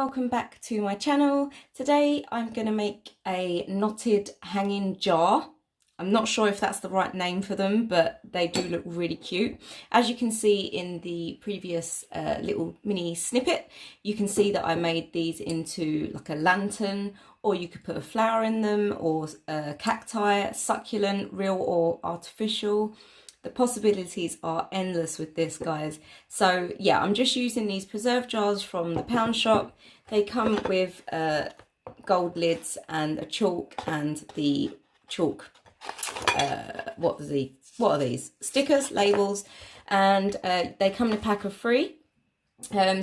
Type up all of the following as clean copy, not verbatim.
welcome back to my channel. Today I'm going to make a knotted hanging jar. I'm not sure if that's the right name for them, but they do look really cute. As you can see in the previous little mini snippet, you can see that I made these into like a lantern, or you could put a flower in them, or a cacti, succulent, real or artificial. The possibilities are endless with this, guys. So yeah, I'm just using these preserve jars from the pound shop. They come with gold lids and a chalk, and the chalk, what are these? Stickers, labels, and they come in a pack of 3.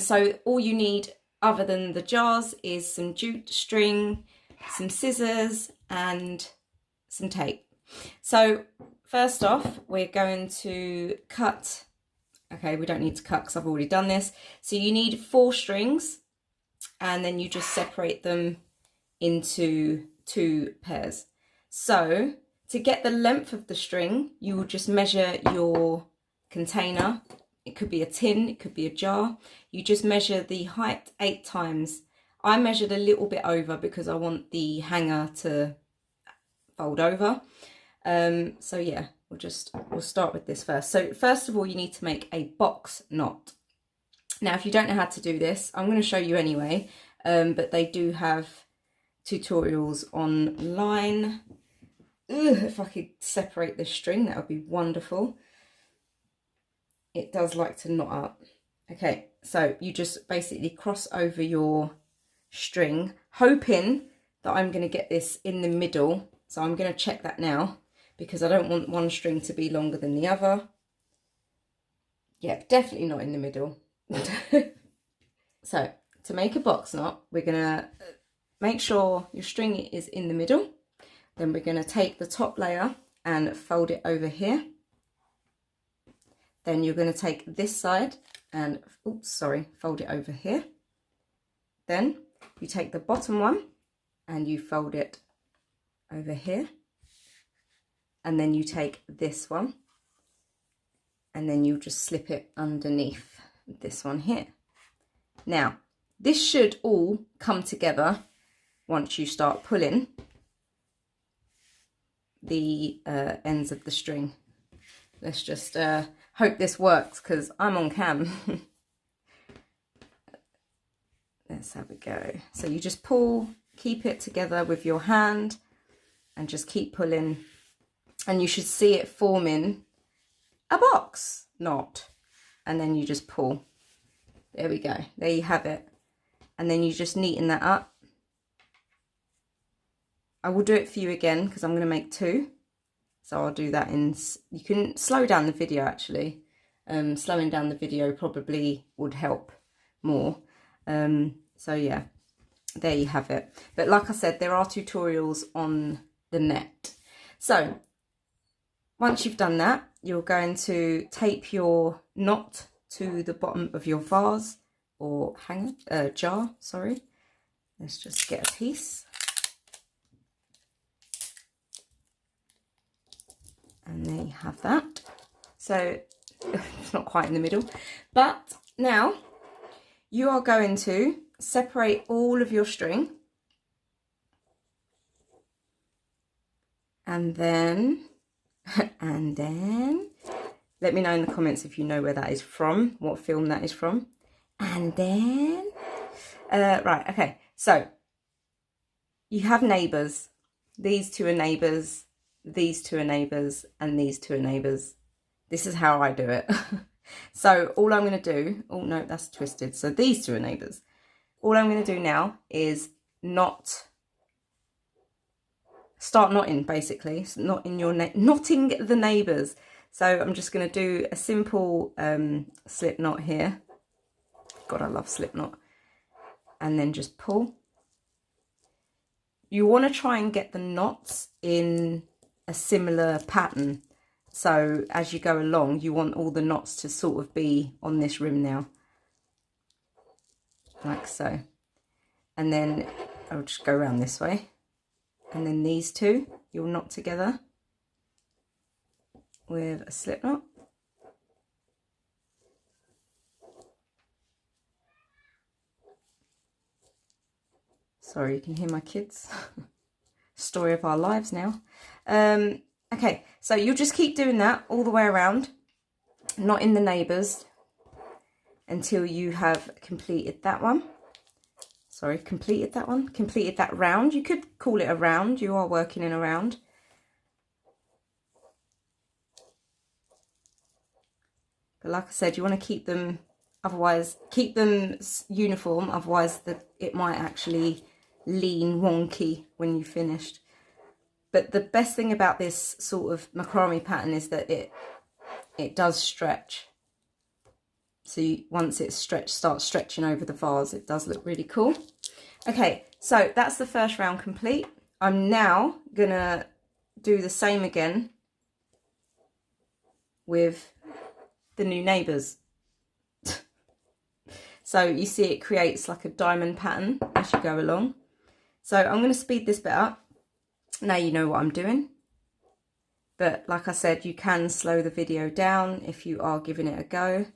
So all you need other than the jars is some jute string, some scissors and some tape. So first off, we're going to cut. Okay, we don't need to cut because I've already done this. So you need 4 strings, and then you just separate them into 2 pairs. So to get the length of the string, you will just measure your container. It could be a tin, it could be a jar. You just measure the height 8 times. I measured a little bit over because I want the hanger to fold over. So yeah, we'll start with this first. So first of all, you need to make a box knot. Now, if you don't know how to do this, I'm going to show you anyway, but they do have tutorials online. If I could separate this string, that would be wonderful. It does like to knot up. Okay, so you just basically cross over your string, hoping that I'm going to get this in the middle. So I'm going to check that now, because I don't want one string to be longer than the other. Yeah, definitely not in the middle. So to make a box knot, we're going to make sure your string is in the middle. Then we're going to take the top layer and fold it over here. Then you're going to take this side and, fold it over here. Then you take the bottom one and you fold it over here. And then you take this one and then you just slip it underneath this one here. Now, this should all come together once you start pulling the ends of the string. Let's just hope this works, because I'm on cam. Let's have a go. So you just pull, keep it together with your hand and just keep pulling, and you should see it forming a box knot. And then you just pull. There we go. There you have it. And then you just neaten that up. I will do it for you again because I'm going to make 2. So I'll do that in, you can slow down the video actually. Slowing down the video probably would help more. So yeah, there you have it. But like I said, there are tutorials on the net. So once you've done that, you're going to tape your knot to the bottom of your vase or hanger, jar, sorry. Let's just get a piece. And there you have that. So it's not quite in the middle, but now you are going to separate all of your string, and then let me know in the comments if you know where that is from, what film that is from. And then right, okay, so you have neighbours. These 2 are neighbours, these 2 are neighbours, and these 2 are neighbours. This is how I do it. So all I'm going to do, oh no, that's twisted. So these 2 are neighbours. All I'm going to do now is start knotting, basically. So knotting the neighbours. So I'm just going to do a simple slip knot here. God, I love slip knot. And then just pull. You want to try and get the knots in a similar pattern. So as you go along, you want all the knots to sort of be on this rim now. Like so. And then I'll just go around this way. And then these 2, you'll knot together with a slip knot. Sorry, you can hear my kids. Story of our lives now. Okay, so you'll just keep doing that all the way around, not in the neighbours, until you have completed that one. Sorry, completed that one, completed that round. You could call it a round, you are working in a round. But like I said, you want to keep them, otherwise, keep them uniform, otherwise it might actually lean wonky when you've finished. But the best thing about this sort of macrame pattern is that it does stretch. So once it's stretched, starts stretching over the vase, it does look really cool. Okay, so that's the first round complete. I'm now gonna do the same again with the new neighbours. So you see it creates like a diamond pattern as you go along. So I'm going to speed this bit up. Now you know what I'm doing. But like I said, you can slow the video down if you are giving it a go.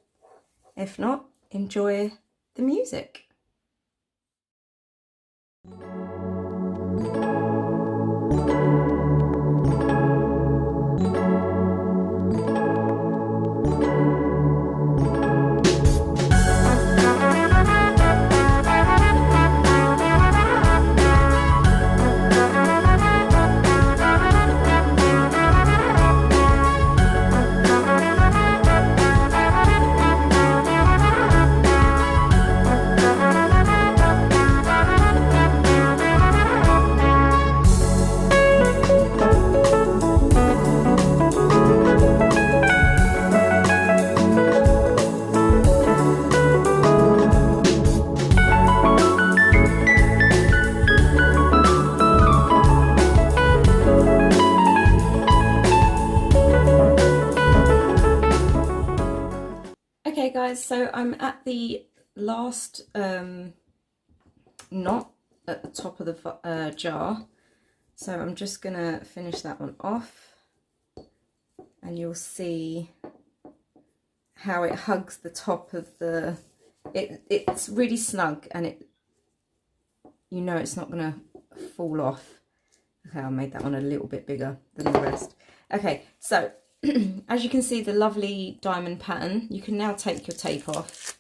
If not, enjoy the music. Okay guys, so I'm at the last knot at the top of the jar, so I'm just gonna finish that one off, and you'll see how it hugs the top of the, it's really snug, and you know it's not gonna fall off. Okay, I made that one a little bit bigger than the rest. Okay, so as you can see the lovely diamond pattern, you can now take your tape off,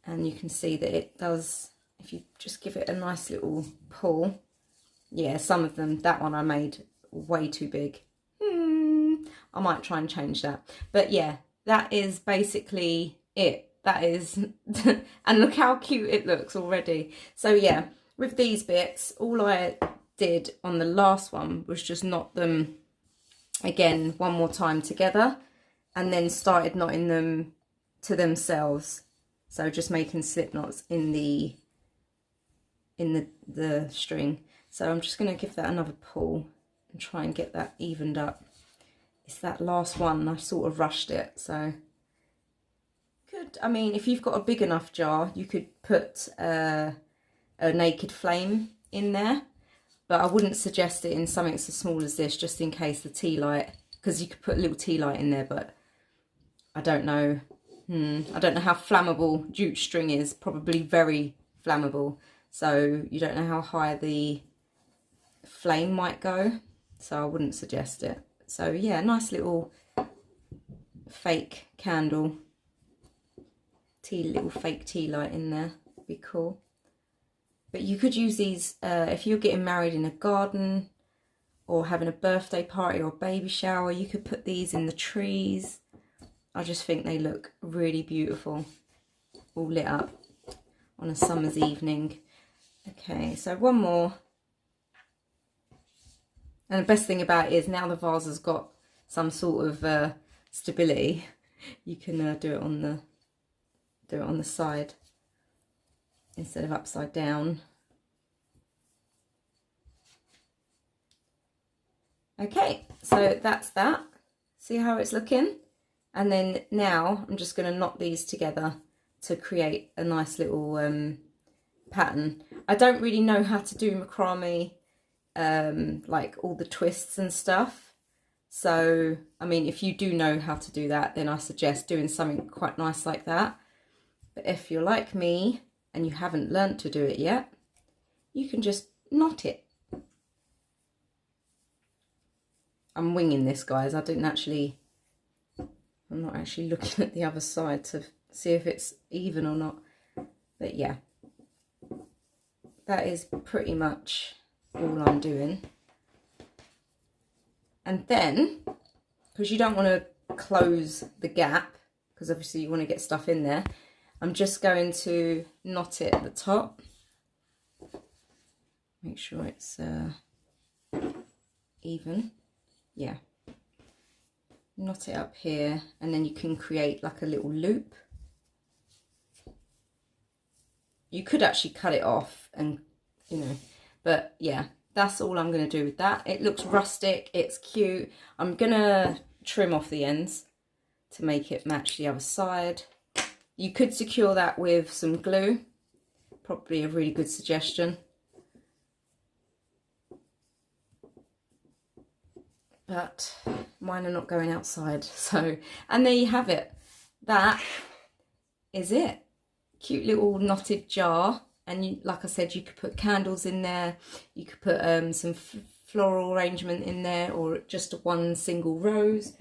and you can see that it does, if you just give it a nice little pull. Yeah, some of them, that one I made way too big. I might try and change that. But yeah, that is basically it. That is, and look how cute it looks already. So yeah, with these bits, all I did on the last one was just knot them again one more time together, and then started knotting them to themselves. So just making slip knots in the string. So I'm just going to give that another pull and try and get that evened up. It's that last one, I sort of rushed it, so good. I mean, if you've got a big enough jar, you could put a naked flame in there. But I wouldn't suggest it in something so small as this, just in case the tea light, because you could put a little tea light in there, but I don't know. I don't know how flammable jute string is, probably very flammable. So you don't know how high the flame might go, so I wouldn't suggest it. So yeah, nice little fake candle, little fake tea light in there, would be cool. But you could use these if you're getting married in a garden or having a birthday party or baby shower. You could put these in the trees. I just think they look really beautiful, all lit up on a summer's evening. Okay, so one more. And the best thing about it is now the vase has got some sort of stability. You can do it on the side instead of upside down. Okay, so that's that. See how it's looking? And then now I'm just going to knot these together to create a nice little pattern. I don't really know how to do macrame, like all the twists and stuff. So, I mean, if you do know how to do that, then I suggest doing something quite nice like that. But if you're like me and you haven't learnt to do it yet, you can just knot it. I'm winging this, guys. I'm not actually looking at the other side to see if it's even or not. But yeah, that is pretty much all I'm doing. And then, because you don't want to close the gap, because obviously you want to get stuff in there, I'm just going to knot it at the top. Make sure it's even. Yeah. Knot it up here, and then you can create like a little loop. You could actually cut it off and, you know, but yeah, that's all I'm going to do with that. It looks rustic, it's cute. I'm going to trim off the ends to make it match the other side. You could secure that with some glue, probably a really good suggestion. But mine are not going outside, so, and there you have it. That is it. Cute little knotted jar, and you, like I said, you could put candles in there, you could put some floral arrangement in there, or just one single rose.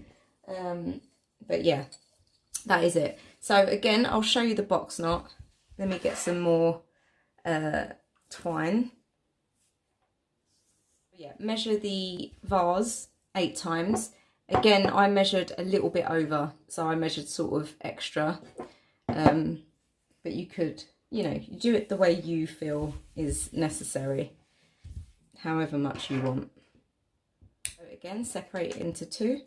But yeah, that is it. So again, I'll show you the box knot. Let me get some more twine. Yeah, measure the vase 8 times. Again, I measured a little bit over, so I measured sort of extra. But you could, you know, you do it the way you feel is necessary, however much you want. So again, separate it into two.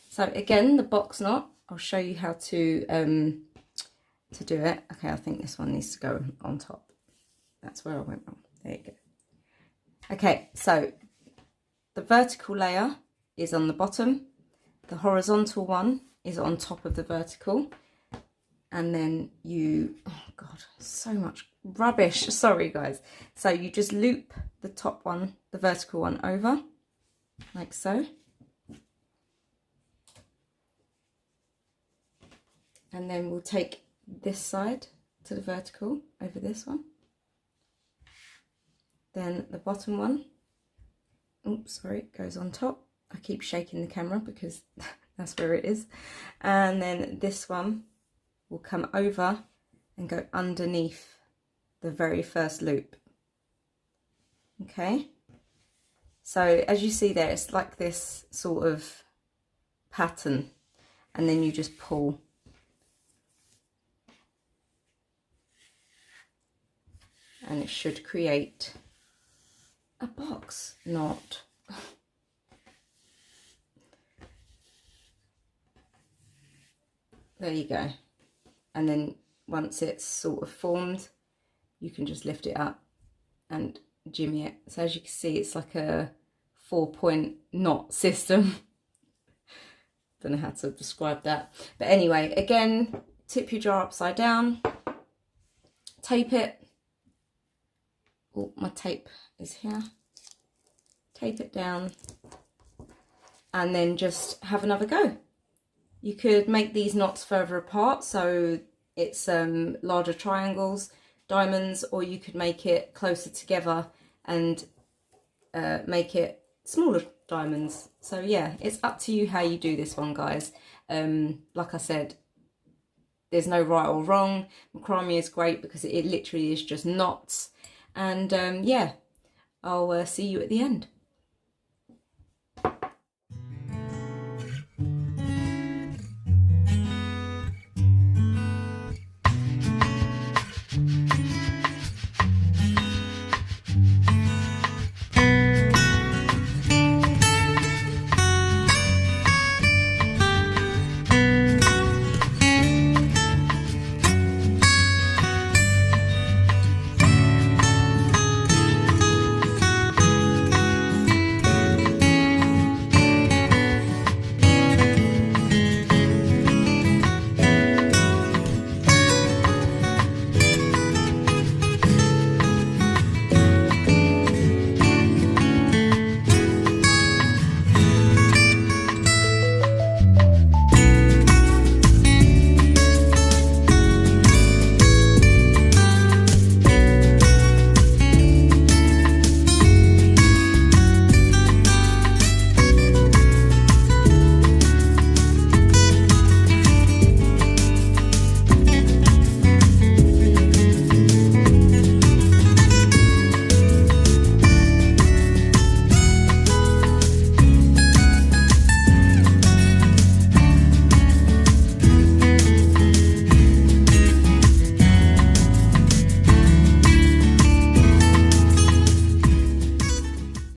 So again, the box knot, I'll show you how to do it. Okay, I think this one needs to go on top. That's where I went wrong. There you go. Okay, so the vertical layer is on the bottom, the horizontal one is on top of the vertical, and then you, oh god, so much rubbish, sorry guys. So you just loop the top one, the vertical one, over, like so. And then we'll take this side to the vertical over this one. Then the bottom one, oops, sorry, it goes on top. I keep shaking the camera because that's where it is. And then this one will come over and go underneath the very first loop. Okay, so as you see there, it's like this sort of pattern, and then you just pull. And it should create a box knot. There you go. And then once it's sort of formed, you can just lift it up and jimmy it. So as you can see, it's like a 4-point knot system. Don't know how to describe that. But anyway, again, tip your jar upside down, tape it. Oh, my tape is here. Tape it down, and then just have another go. You could make these knots further apart, so it's larger triangles, diamonds, or you could make it closer together and make it smaller diamonds. So yeah, it's up to you how you do this one, guys. Like I said, there's no right or wrong. Macrame is great because it literally is just knots. And yeah, I'll see you at the end.